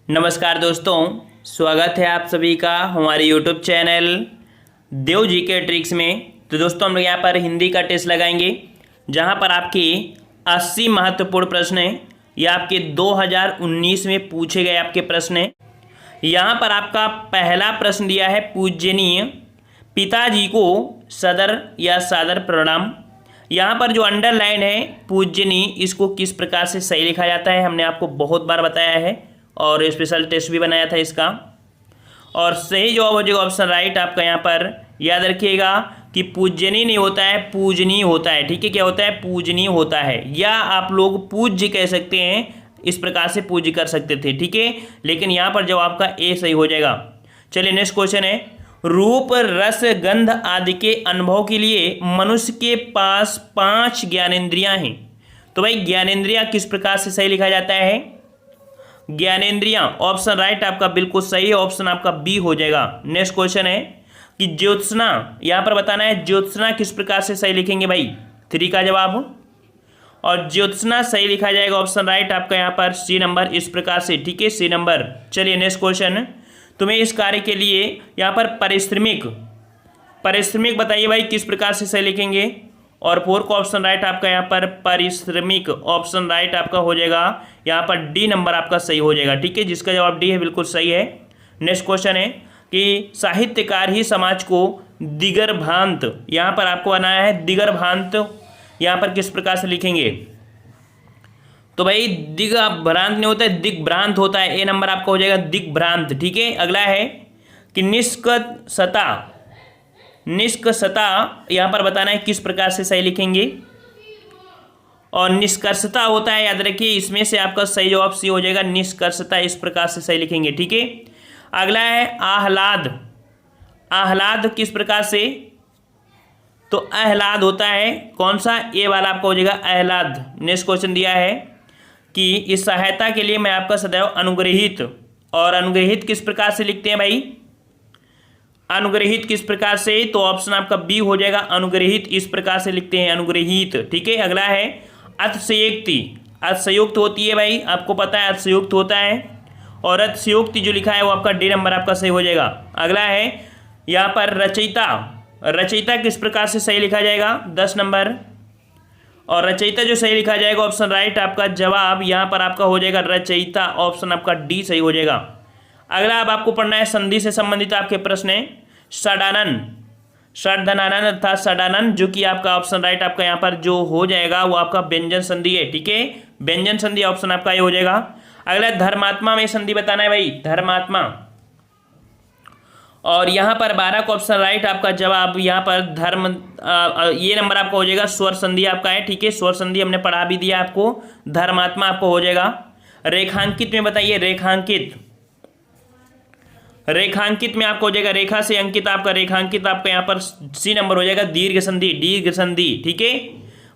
नमस्कार दोस्तों, स्वागत है आप सभी का हमारे यूट्यूब चैनल देव जी के ट्रिक्स में। तो दोस्तों हम लोग यहाँ पर हिंदी का टेस्ट लगाएंगे, जहाँ पर आपके 80 महत्वपूर्ण प्रश्न हैं। ये आपके 2019 में पूछे गए आपके प्रश्न हैं। यहाँ पर आपका पहला प्रश्न दिया है, पूजनीय पिताजी को सदर या सादर प्रणाम। यहाँ पर जो अंडरलाइन है पूजनीय, इसको किस प्रकार से सही लिखा जाता है हमने आपको बहुत बार बताया है और स्पेशल टेस्ट भी बनाया था इसका। और सही जवाब हो जाएगा ऑप्शन राइट आपका। यहाँ पर याद रखिएगा कि पूजनीय नहीं होता है, पूजनीय होता है। ठीक है, क्या होता है? पूजनीय होता है, या आप लोग पूज्य कह सकते हैं, इस प्रकार से पूज्य कर सकते थे। ठीक है, लेकिन यहाँ पर जवाब आपका ए सही हो जाएगा। चलिए नेक्स्ट क्वेश्चन है, रूप रस गंध आदि के अनुभव के लिए मनुष्य के पास 5 ज्ञानेंद्रियां हैं। तो भाई ज्ञानेंद्रियां किस प्रकार से सही लिखा जाता है? ज्ञानेंद्रियां, ऑप्शन राइट आपका बिल्कुल सही है, ऑप्शन आपका बी हो जाएगा। नेक्स्ट क्वेश्चन है कि ज्योत्सना, यहां पर बताना है ज्योत्सना किस प्रकार से सही लिखेंगे भाई? 3 का जवाब, और ज्योत्सना सही लिखा जाएगा ऑप्शन राइट आपका यहाँ पर सी नंबर, इस प्रकार से। ठीक है, सी नंबर। चलिए नेक्स्ट क्वेश्चन, तुम्हें इस कार्य के लिए यहाँ पर परिश्रमिक बताइए भाई किस प्रकार से सही लिखेंगे? और 4 का ऑप्शन राइट आपका यहाँ पर परिश्रमिक, ऑप्शन राइट आपका हो जाएगा यहाँ पर डी नंबर आपका सही हो जाएगा। ठीक है, जिसका जवाब डी है बिल्कुल सही है। नेक्स्ट क्वेश्चन है कि साहित्यकार ही समाज को दिगर्भांत, यहाँ पर आपको बनाया है दिगर्भांत, यहाँ पर किस प्रकार से लिखेंगे? तो भाई दिग्भ्रांत नहीं होता है, दिग्भ्रांत होता है। ए नंबर आपका हो जाएगा दिग्भ्रांत। ठीक है, अगला है कि निष्कर्षता यहाँ पर बताना है किस प्रकार से सही लिखेंगे? और निष्कर्षता होता है, याद रखिए, इसमें से आपका सही जवाब सी हो जाएगा, निष्कर्षता, इस प्रकार से सही लिखेंगे। ठीक है, अगला है आह्लाद। आह्लाद किस प्रकार से? तो आह्लाद होता है कौन सा? ए वाला आपका हो जाएगा आह्लाद। नेक्स्ट क्वेश्चन दिया है कि इस सहायता के लिए मैं आपका सदैव अनुग्रहित, और अनुग्रहित किस प्रकार से लिखते हैं भाई? अनुग्रहित किस प्रकार से? तो ऑप्शन आपका बी हो जाएगा, अनुग्रहित इस प्रकार से लिखते हैं, अनुग्रहित। ठीक है, अगला है अतिशयोक्ति। अतिशयोक्त होती है भाई, आपको पता है अतिशयोक्त होता है, और अतिशयोक्ति जो लिखा है वो आपका डी नंबर आपका सही हो जाएगा। अगला है यहाँ पर रचयिता। रचयिता किस प्रकार से सही लिखा जाएगा? 10 नंबर। और रचयिता जो सही लिखा जाएगा ऑप्शन राइट आपका जवाब यहाँ पर आपका हो जाएगा रचयिता, ऑप्शन आपका डी सही हो जाएगा। अगला अब आपको पढ़ना है संधि से संबंधित आपके प्रश्न है षडानन, षडधनानन अर्थात षडानन, जो कि आपका ऑप्शन राइट आपका यहाँ पर जो हो जाएगा वो आपका व्यंजन संधि है। ठीक है, व्यंजन संधि ऑप्शन आपका ये हो जाएगा। अगला धर्मात्मा में संधि बताना है भाई, धर्मात्मा, और यहाँ पर 12 का ऑप्शन राइट आपका जवाब यहाँ पर धर्म, ये नंबर आपका हो जाएगा स्वर संधि आपका है। ठीक है, स्वर संधि हमने पढ़ा भी दिया आपको, धर्मात्मा आपको हो जाएगा। रेखांकित में बताइए, रेखांकित, रेखांकित में आपको हो जाएगा रेखा से अंकित, आपका रेखांकित आपका यहाँ पर सी नंबर हो जाएगा दीर्घ संधि, दीर्घ संधि। ठीक है,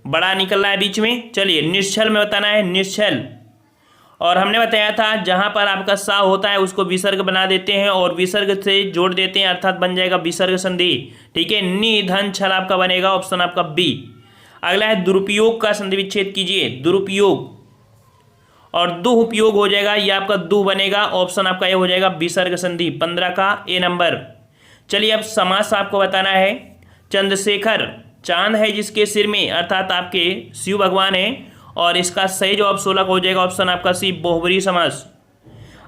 बड़ा निकल रहा है बीच में। चलिए निश्चल में बताना है, निश्चल, और हमने बताया था जहां पर आपका सा होता है उसको विसर्ग बना देते हैं और विसर्ग से जोड़ देते हैं, अर्थात बन जाएगा विसर्ग संधि। ठीक है, निधन छल आपका बनेगा, ऑप्शन आपका बी। अगला है दुरुपयोग का संधि विच्छेद कीजिए, दुरुपयोग, और दुरुपयोग हो जाएगा, ये आपका दु बनेगा, ऑप्शन आपका ये हो जाएगा विसर्ग संधि, 15 का ए नंबर। चलिए अब समास आपको बताना है। चंद्रशेखर, चांद है जिसके सिर में, अर्थात आपके शिव भगवान है, और इसका सही जवाब 16 का हो जाएगा, ऑप्शन आपका सी, बहुब्रीहि समास।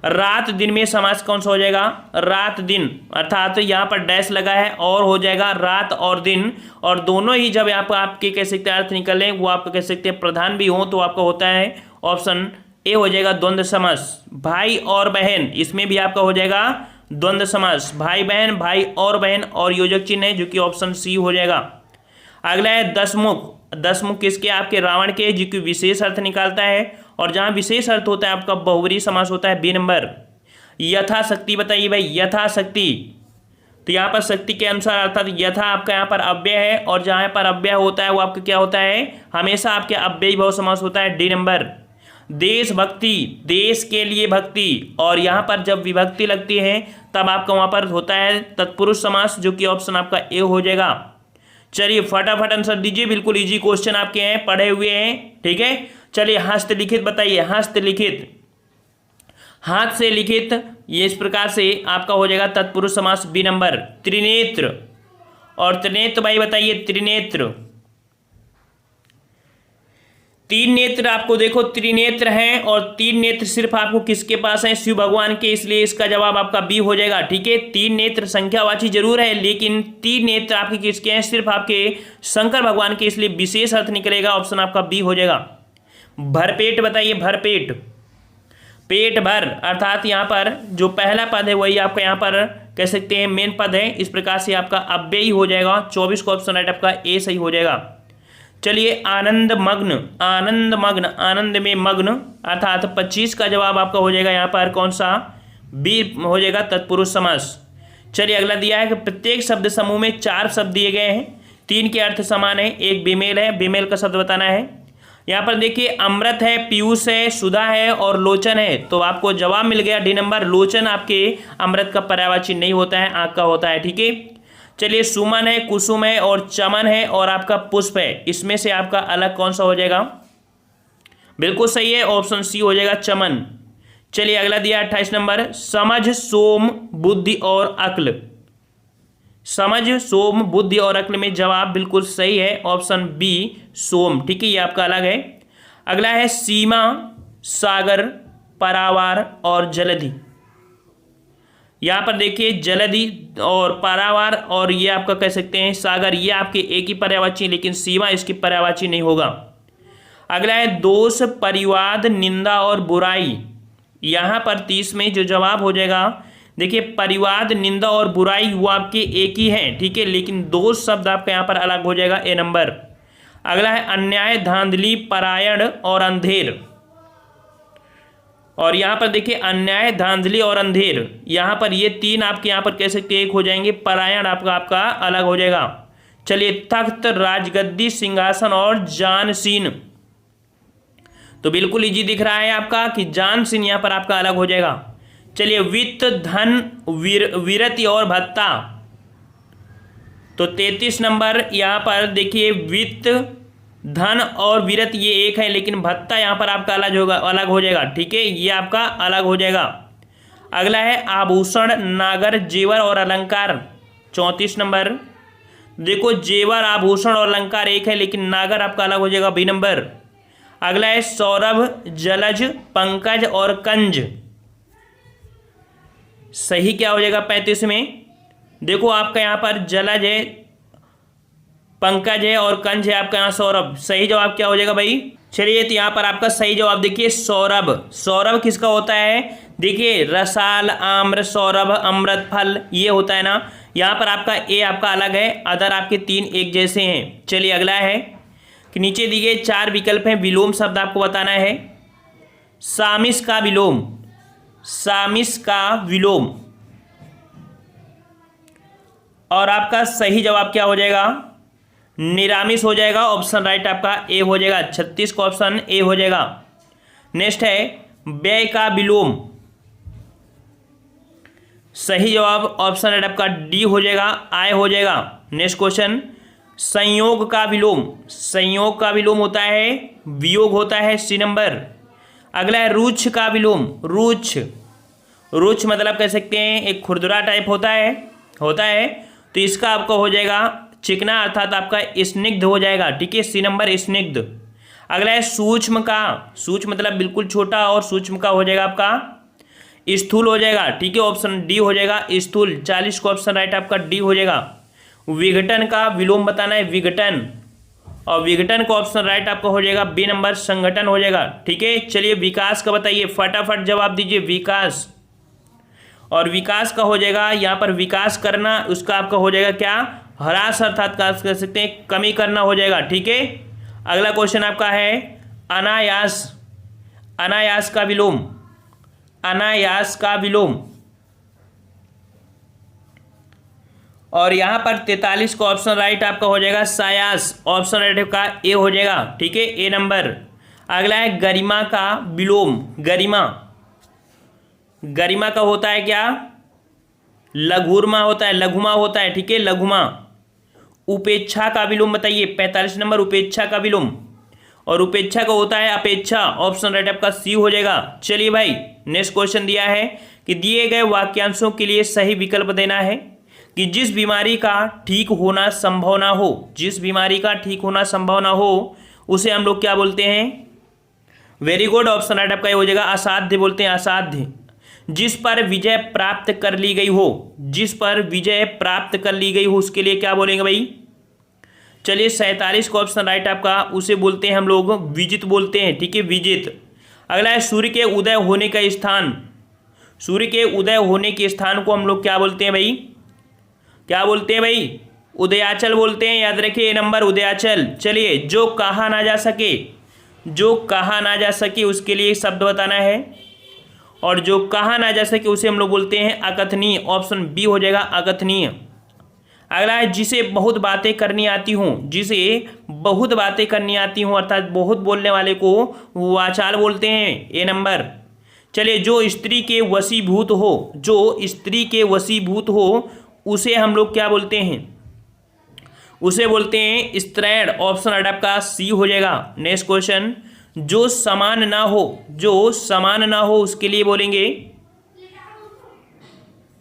रात दिन में समास कौन सा हो जाएगा? रात दिन, अर्थात यहाँ पर डैश लगा है और हो जाएगा रात और दिन, और दोनों ही जब यहाँ पर आपके कह सकते हैं अर्थ निकले वो आपको कह सकते हैं प्रधान भी हो, तो आपका होता है ऑप्शन ए हो जाएगा द्वंद्व समास। भाई और बहन, इसमें भी आपका हो जाएगा द्वंद्व समास, भाई बहन, भाई और बहन, और योजक चिन्ह है जो कि ऑप्शन सी हो जाएगा। अगला है दसमुख। दसमुख किसके? आपके रावण के, जो कि विशेष अर्थ निकालता है, और जहां विशेष अर्थ होता है आपका बहुब्रीहि समास होता है, बी नंबर। यथाशक्ति बताइए भाई, यथाशक्ति, तो यहाँ पर शक्ति के अनुसार, अर्थात यथा आपका यहाँ पर अव्यय है, और जहां पर अव्यय होता है वो आपका क्या होता है? हमेशा आपके अव्ययी भाव समास होता है, डी नंबर। देशभक्ति, देश के लिए भक्ति, और यहाँ पर जब विभक्ति लगती है तब आपका वहां पर होता है तत्पुरुष समास, जो कि ऑप्शन आपका ए हो जाएगा। चलिए फटाफट आंसर दीजिए, बिल्कुल इजी क्वेश्चन आपके हैं, पढ़े हुए हैं। ठीक है, चलिए हस्तलिखित बताइए, हस्तलिखित, हाथ से लिखित, ये इस प्रकार से आपका हो जाएगा तत्पुरुष समास बी नंबर। त्रिनेत्र, और त्रिनेत्र भाई बताइए त्रिनेत्र, तीन नेत्र आपको देखो त्रिनेत्र हैं, और तीन नेत्र सिर्फ आपको किसके पास है? शिव भगवान के, इसलिए इसका जवाब आपका बी हो जाएगा। ठीक है, तीन नेत्र संख्यावाची जरूर है, लेकिन तीन नेत्र आपके किसके हैं? सिर्फ आपके शंकर भगवान के, इसलिए विशेष अर्थ निकलेगा, ऑप्शन आपका बी हो जाएगा। भरपेट बताइए, भरपेट, पेट भर, अर्थात यहाँ पर जो पहला पद है वही आपका यहाँ पर कह सकते हैं मेन पद है, इस प्रकार से आपका अव्ययी हो जाएगा। 24 का ऑप्शन राइट आपका ए सही हो जाएगा। चलिए आनंद मग्न, आनंद मग्न, आनंद में मग्न, अर्थात 25 का जवाब आपका हो जाएगा यहाँ पर कौन सा? बी हो जाएगा तत्पुरुष समास। चलिए अगला दिया है कि प्रत्येक शब्द समूह में 4 शब्द दिए गए हैं, 3 के अर्थ समान है, एक बेमेल है, बेमेल का शब्द बताना है। यहाँ पर देखिए अमृत है, पीयूष है, सुधा है और लोचन है, तो आपको जवाब मिल गया डी नंबर। लोचन आपके अमृत का पर्यायवाची नहीं होता है, आँख का होता है। ठीक है, चलिए सुमन है, कुसुम है और चमन है और आपका पुष्प है, इसमें से आपका अलग कौन सा हो जाएगा? बिल्कुल सही है, ऑप्शन सी हो जाएगा चमन। चलिए अगला दिया 28 नंबर, समझ, सोम, बुद्धि और अक्ल। समझ, सोम, बुद्धि और अक्ल में जवाब बिल्कुल सही है, ऑप्शन बी सोम। ठीक है, ये आपका अलग है। अगला है सीमा, सागर, पारावार और जलधि। यहाँ पर देखिए जलधि और पारावार और ये आपका कह सकते हैं सागर, ये आपके एक ही पर्यायवाची, लेकिन सीमा इसकी पर्यायवाची नहीं होगा। अगला है दोष, परिवाद, निंदा और बुराई। यहाँ पर 30 में जो जवाब हो जाएगा, देखिए परिवाद, निंदा और बुराई वो आपके एक ही हैं। ठीक है, लेकिन दोष शब्द आपका यहाँ पर अलग हो जाएगा, ए नंबर। अगला है अन्याय, धांधली, परायण और अंधेर। और यहाँ पर देखिए अन्याय, धांधली और अंधेर, यहाँ पर ये 3 आपके यहाँ पर कह सकते हैं एक हो जाएंगे, परायण आपका अलग हो जाएगा। चलिए तख्त, राजगद्दी, सिंहासन और जानसीन, तो बिल्कुल इजी दिख रहा है आपका कि जानसीन यहाँ पर आपका अलग हो जाएगा। चलिए वित्त, धन, विरति और भत्ता, तो 33 नंबर यहाँ पर देखिए वित्त, धन और विरत ये एक है, लेकिन भत्ता यहाँ पर आपका अलग हो जाएगा। ठीक है, ये आपका अलग हो जाएगा। अगला है आभूषण, नागर, जेवर और अलंकार। 34 नंबर, देखो जेवर, आभूषण और अलंकार एक है, लेकिन नागर आपका अलग हो जाएगा, बी नंबर। अगला है सौरभ, जलज, पंकज और कंज। सही क्या हो जाएगा 35 में? देखो आपका यहाँ पर जलज है, पंकज है और कंज है आपका यहाँ सौरभ। सही जवाब क्या हो जाएगा भाई? चलिए तो यहाँ पर आपका सही जवाब देखिए सौरभ। सौरभ किसका होता है? देखिए रसाल, आम्र, सौरभ, अमृत फल, ये होता है ना। यहाँ पर आपका ए आपका अलग है, अदर आपके 3 एक जैसे हैं। चलिए अगला है कि नीचे दिए गए 4 विकल्प हैं, विलोम शब्द आपको बताना है। सामिस का विलोम, सामिस का विलोम, और आपका सही जवाब क्या हो जाएगा? निरामिस हो जाएगा, ऑप्शन राइट आपका ए हो जाएगा। 36 का ऑप्शन ए हो जाएगा। नेक्स्ट है व्यय का विलोम, सही जवाब ऑप्शन राइट आपका डी हो जाएगा, आय हो जाएगा। नेक्स्ट क्वेश्चन संयोग का विलोम, संयोग का विलोम होता है वियोग होता है, सी नंबर। अगला है रुच्छ का विलोम, रुच्छ, रुच्छ मतलब कह सकते हैं एक खुरदुरा टाइप होता है, तो इसका आपका हो जाएगा चिकना, अर्थात आपका स्निग्ध हो जाएगा। ठीक है, सी नंबर स्निग्ध। अगला है सूक्ष्म का, सूक्ष्म मतलब बिल्कुल छोटा, और सूक्ष्म का हो जाएगा आपका स्थूल हो जाएगा। ठीक है, ऑप्शन डी हो जाएगा स्थूल। 40 का ऑप्शन राइट आपका डी हो जाएगा। विघटन का विलोम बताना है, विघटन, और विघटन का ऑप्शन राइट आपका हो जाएगा बी नंबर, संगठन हो जाएगा। ठीक है, चलिए विकास का बताइए, फटाफट जवाब दीजिए। विकास, और विकास का हो जाएगा यहाँ पर विकास करना, उसका आपका हो जाएगा क्या? ह्रास, अर्थात कह सकते हैं कमी करना हो जाएगा। ठीक है, अगला क्वेश्चन आपका है अनायास, अनायास का विलोम, अनायास का विलोम, और यहां पर 43 का ऑप्शन राइट आपका हो जाएगा सायास, ऑप्शन राइट का ए हो जाएगा। ठीक है, ए नंबर। अगला है गरिमा का विलोम, गरिमा, गरिमा का होता है क्या? लघुरमा होता है, लघुमा होता है। ठीक है, लघुमा। उपेक्षा का विलोम बताइए, 45 नंबर, उपेक्षा का विलोम, और उपेक्षा का होता है अपेक्षा, ऑप्शन राइट आपका सी हो जाएगा। चलिए भाई नेक्स्ट क्वेश्चन दिया है कि दिए गए वाक्यांशों के लिए सही विकल्प देना है कि जिस बीमारी का ठीक होना संभव ना हो, जिस बीमारी का ठीक होना संभव ना हो उसे हम लोग क्या बोलते हैं। वेरी गुड, ऑप्शन राइट आपका ये हो जाएगा असाध्य बोलते हैं, असाध्य। जिस पर विजय प्राप्त कर ली गई हो, जिस पर विजय प्राप्त कर ली गई हो उसके लिए क्या बोलेंगे भाई। चलिए 47 का ऑप्शन राइट आपका, उसे बोलते हैं हम लोग विजित बोलते हैं, ठीक है, विजित। अगला है सूर्य के उदय होने का स्थान, सूर्य के उदय होने के स्थान को हम लोग क्या बोलते हैं भाई, क्या बोलते हैं भाई, उदयाचल बोलते हैं, याद रखिए ये नंबर उदयाचल। चलिए जो कहा ना जा सके, जो कहा ना जा सके उसके लिए शब्द बताना है, और जो कहा ना जा सके उसे हम लोग बोलते हैं अकथनीय, ऑप्शन बी हो जाएगा अकथनीय। अगला है जिसे बहुत बातें करनी आती हूँ, जिसे बहुत बातें करनी आती हूँ अर्थात बहुत बोलने वाले को वाचाल बोलते हैं, ए नंबर। चलिए जो स्त्री के वशीभूत हो, जो स्त्री के वशीभूत हो उसे हम लोग क्या बोलते हैं, उसे बोलते हैं स्त्रैण, ऑप्शन आपका सी हो जाएगा। नेक्स्ट क्वेश्चन, जो समान ना हो, जो समान ना हो उसके लिए बोलेंगे,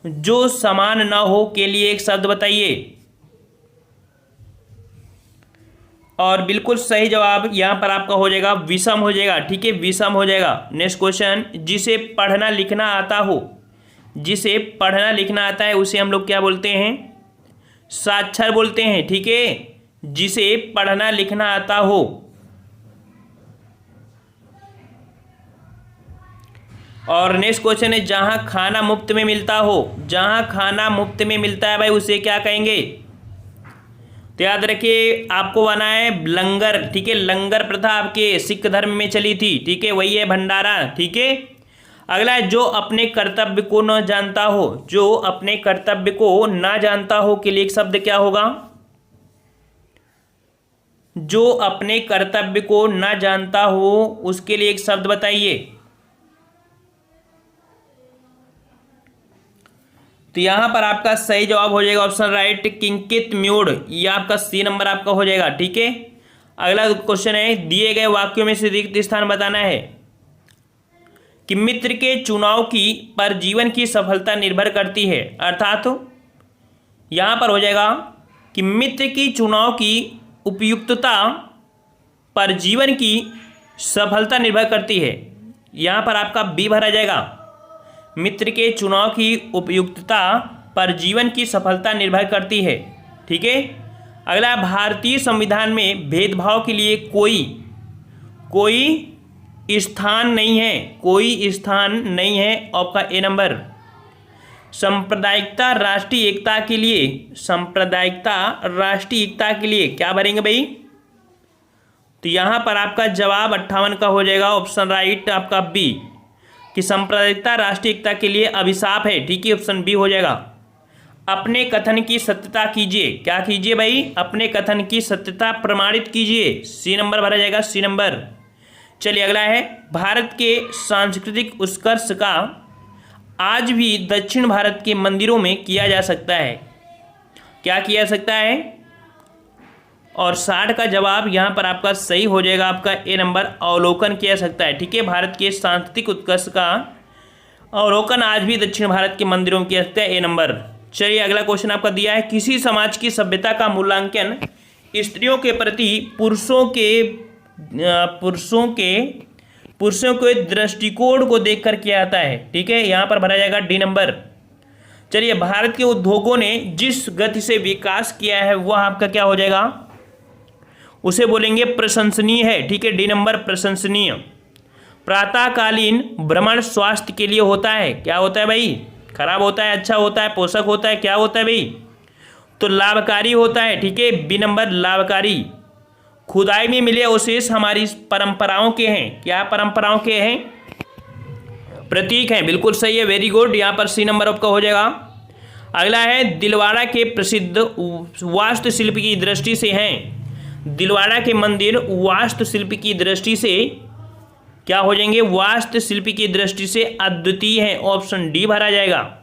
जो समान ना हो के लिए एक शब्द बताइए, और बिल्कुल सही जवाब यहां पर आपका हो जाएगा विषम हो जाएगा, ठीक है, विषम हो जाएगा। नेक्स्ट क्वेश्चन, जिसे पढ़ना लिखना आता हो, जिसे पढ़ना लिखना आता है उसे हम लोग क्या बोलते हैं, साक्षर बोलते हैं, ठीक है, जिसे पढ़ना लिखना आता हो। और नेक्स्ट क्वेश्चन है जहां खाना मुफ्त में मिलता हो, जहां खाना मुफ्त में मिलता है भाई उसे क्या कहेंगे। तो याद रखिए आपको बना है लंगर, ठीक है, लंगर प्रथा आपके सिख धर्म में चली थी, ठीक है, वही है भंडारा, ठीक है। अगला है जो अपने कर्तव्य को न जानता हो, जो अपने कर्तव्य को ना जानता हो के लिए एक शब्द क्या होगा, जो अपने कर्तव्य को ना जानता हो उसके लिए एक शब्द बताइए। तो यहां पर आपका सही जवाब हो जाएगा ऑप्शन राइट किंकित म्यूड, ये आपका सी नंबर आपका हो जाएगा, ठीक है। अगला क्वेश्चन है दिए गए वाक्यों में से रिक्त स्थान बताना है कि मित्र के चुनाव की पर जीवन की सफलता निर्भर करती है, अर्थात यहां पर हो जाएगा कि मित्र की चुनाव की उपयुक्तता पर जीवन की सफलता निर्भर करती है, यहां पर आपका बी भरा जाएगा, मित्र के चुनाव की उपयुक्तता पर जीवन की सफलता निर्भर करती है, ठीक है। अगला भारतीय संविधान में भेदभाव के लिए कोई स्थान नहीं है, कोई स्थान नहीं है, आपका ए नंबर। सांप्रदायिकता राष्ट्रीय एकता के लिए, सांप्रदायिकता राष्ट्रीय एकता के लिए क्या भरेंगे भाई। तो यहां पर आपका जवाब 58 का हो जाएगा, ऑप्शन राइट आपका बी कि सांप्रदायिकता राष्ट्रीय एकता के लिए अभिशाप है, ठीक है, ऑप्शन बी हो जाएगा। अपने कथन की सत्यता कीजिए, क्या कीजिए भाई, अपने कथन की सत्यता प्रमाणित कीजिए, सी नंबर भरा जाएगा, सी नंबर। चलिए अगला है भारत के सांस्कृतिक उत्कर्ष का आज भी दक्षिण भारत के मंदिरों में किया जा सकता है, क्या किया जा सकता है, और 60 का जवाब यहाँ पर आपका सही हो जाएगा, आपका ए नंबर अवलोकन किया जा सकता है, ठीक है। भारत के सांस्कृतिक उत्कर्ष का अवलोकन आज भी दक्षिण भारत के मंदिरों में किया जा सकता है, ए नंबर। चलिए अगला क्वेश्चन आपका दिया है किसी समाज की सभ्यता का मूल्यांकन स्त्रियों के प्रति पुरुषों के दृष्टिकोण को देखकर किया जाता है, ठीक है, यहाँ पर भरा जाएगा डी नंबर। चलिए भारत के उद्योगों ने जिस गति से विकास किया है वह आपका क्या हो जाएगा, उसे बोलेंगे प्रशंसनीय है, ठीक है, डी नंबर प्रशंसनीय। प्रातःकालीन भ्रमण स्वास्थ्य के लिए होता है, क्या होता है भाई, खराब होता है, अच्छा होता है, पोषक होता है, क्या होता है भाई, तो लाभकारी होता है, ठीक है, बी नंबर लाभकारी। खुदाई में मिले अवशेष हमारी परंपराओं के हैं, क्या परंपराओं के हैं, प्रतीक हैं, बिल्कुल सही है, वेरी गुड, यहाँ पर सी नंबर आपका हो जाएगा। अगला है दिलवाड़ा के प्रसिद्ध वास्तुशिल्प की दृष्टि से हैं, दिलवाड़ा के मंदिर वास्तुशिल्प की दृष्टि से क्या हो जाएंगे, वास्तुशिल्प की दृष्टि से अद्वितीय है, ऑप्शन डी भरा जाएगा।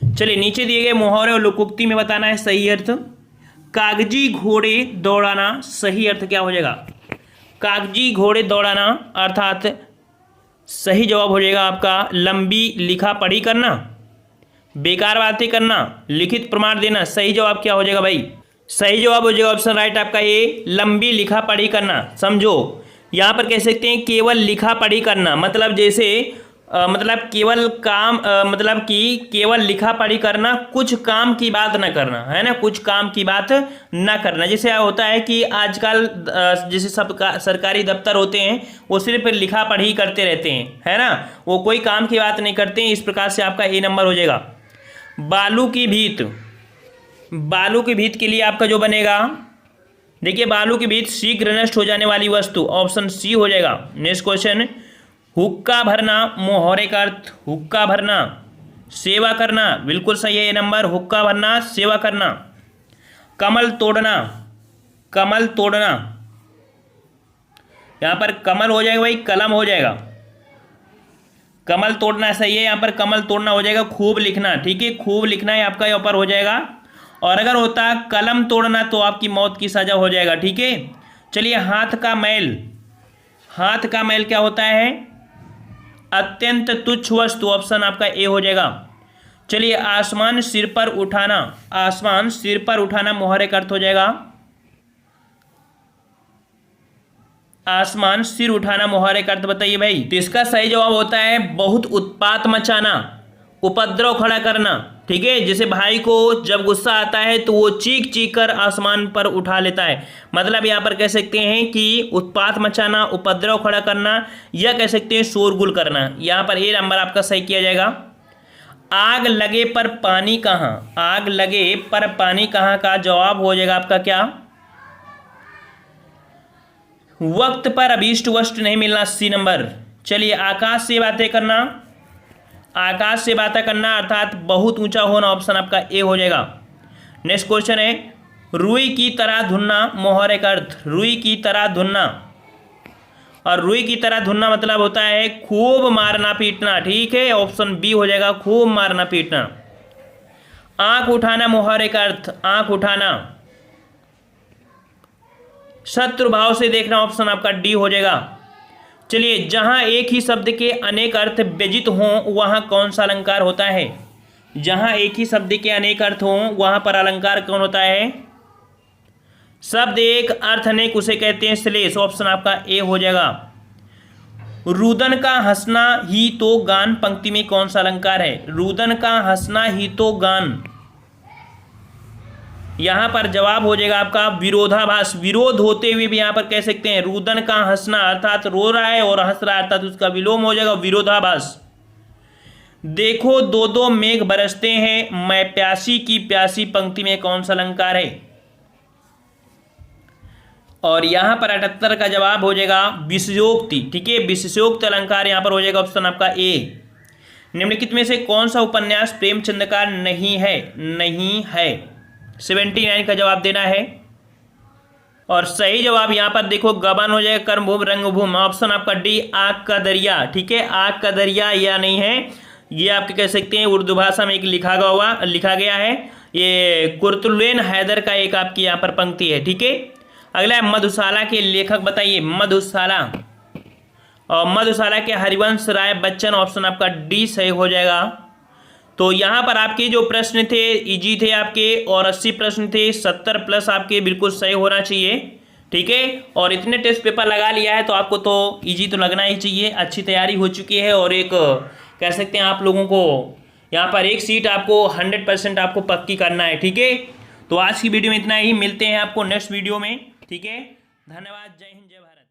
चलिए नीचे दिए गए मुहावरे और लोकोक्ति में बताना है सही अर्थ। कागजी घोड़े दौड़ाना, सही अर्थ क्या हो जाएगा, कागजी घोड़े दौड़ाना अर्थात सही जवाब हो जाएगा आपका लंबी लिखा पढ़ी करना, बेकार बातें करना, लिखित प्रमाण देना। सही जवाब क्या हो जाएगा भाई? सही जवाब हो जाएगा ऑप्शन राइट आपका ए, लंबी लिखा पढ़ी करना। समझो यहाँ पर कह सकते हैं केवल लिखा पढ़ी करना, मतलब जैसे मतलब केवल काम मतलब कि केवल लिखा पढ़ी करना, कुछ काम की बात ना करना, है ना, कुछ काम की बात ना करना। जैसे होता है कि आजकल जैसे सब सरकारी दफ्तर होते हैं वो सिर्फ लिखा पढ़ी करते रहते हैं, है ना, वो कोई काम की बात नहीं करते हैं। इस प्रकार से आपका ए नंबर हो जाएगा। बालू की भीत, बालू की भीत के लिए आपका जो बनेगा, देखिए बालू की भीत शीघ्र नष्ट हो जाने वाली वस्तु, ऑप्शन सी हो जाएगा। नेक्स्ट क्वेश्चन, हुक्का भरना, मोहरे का अर्थ हुक्का भरना, सेवा करना, बिल्कुल सही है ये नंबर, हुक्का भरना, सेवा करना। कमल तोड़ना, कमल तोड़ना, यहां पर कमल हो जाएगा भाई, कलम हो जाएगा। कमल तोड़ना सही है, यहां पर कमल तोड़ना हो जाएगा। खूब लिखना, ठीक है, खूब लिखना है आपका यहाँ पर हो जाएगा। और अगर होता कलम तोड़ना तो आपकी मौत की सजा हो जाएगा, ठीक है। चलिए, हाथ का मैल, हाथ का मैल क्या होता है? अत्यंत तुच्छ वस्तु, ऑप्शन आपका ए हो जाएगा। चलिए, आसमान सिर पर उठाना, आसमान सिर पर उठाना मोहरे का अर्थ हो जाएगा। आसमान सिर उठाना मोहरे का अर्थ बताइए भाई। तो इसका सही जवाब होता है बहुत उत्पात मचाना, उपद्रव खड़ा करना, ठीक है। जैसे भाई को जब गुस्सा आता है तो वो चीख चीख कर आसमान पर उठा लेता है, मतलब यहाँ पर कह सकते हैं कि उत्पात मचाना, उपद्रव खड़ा करना, या कह सकते हैं शोरगुल करना। यहाँ पर ए नंबर आपका सही किया जाएगा। आग लगे पर पानी कहाँ, आग लगे पर पानी कहाँ का जवाब हो जाएगा आपका क्या? वक्त पर अभीष्ट वस्तु नहीं मिलना, सी नंबर। चलिए, आकाश से बातें करना, आकाश से बातें करना अर्थात बहुत ऊंचा होना, ऑप्शन आपका ए हो जाएगा। नेक्स्ट क्वेश्चन है, रुई की तरह धुनना मोहरे का अर्थ, रुई की तरह धुनना। और रुई की तरह धुनना मतलब होता है खूब मारना पीटना, ठीक है, ऑप्शन बी हो जाएगा, खूब मारना पीटना। आंख उठाना मोहरे का अर्थ, आंख उठाना। शत्रु भाव से देखना, ऑप्शन आपका डी हो जाएगा। चलिए, जहां एक ही शब्द के अनेक अर्थ व्यजित हों वहां कौन सा अलंकार होता है? जहां एक ही शब्द के अनेक अर्थ हों वहां पर अलंकार कौन होता है? शब्द एक अर्थ अनेक उसे कहते हैं श्लेष, ऑप्शन आपका ए हो जाएगा। रुदन का हंसना ही तो गान पंक्ति में कौन सा अलंकार है? रुदन का हंसना ही तो गान, यहां पर जवाब हो जाएगा आपका विरोधाभास, विरोध होते हुए भी यहां पर कह सकते हैं। रुदन का हंसना अर्थात रो रहा है और हंस रहा है अर्थात उसका विलोम हो जाएगा विरोधाभास। देखो दो दो मेघ बरसते हैं, मैं प्यासी की प्यासी पंक्ति में कौन सा अलंकार है? और यहां पर 78 का जवाब हो जाएगा विशेषोक्ति, ठीक है, विशेषोक्त अलंकार यहां पर हो जाएगा ऑप्शन आपका ए। निम्नलिखित में से कौन सा उपन्यास प्रेमचंद का नहीं है? नहीं है, 79 का जवाब देना है। और सही जवाब यहां पर देखो गबन हो जाएगा, कर्मभूमि रंगभूमि, ऑप्शन आपका डी, आग का दरिया, ठीक है। आग का दरिया या नहीं है, ये आपके कह सकते हैं उर्दू भाषा में एक लिखा गया है, ये कुर्तुलैन हैदर का एक आपकी यहाँ पर पंक्ति है, ठीक है। अगला है मधुशाला के लेखक बताइए, मधुशाला, और मधुशाला के हरिवंश राय बच्चन, ऑप्शन आपका डी सही हो जाएगा। तो यहाँ पर आपके जो प्रश्न थे इजी थे आपके, और 80 प्रश्न थे, 70 प्लस आपके बिल्कुल सही होना चाहिए, ठीक है। और इतने टेस्ट पेपर लगा लिया है तो आपको तो इजी तो लगना ही चाहिए, अच्छी तैयारी हो चुकी है। और एक कह सकते हैं आप लोगों को यहाँ पर एक सीट आपको 100% आपको पक्की करना है, ठीक है। तो आज की वीडियो में इतना ही, मिलते हैं आपको नेक्स्ट वीडियो में, ठीक है। धन्यवाद, जय हिंद, जय भारत।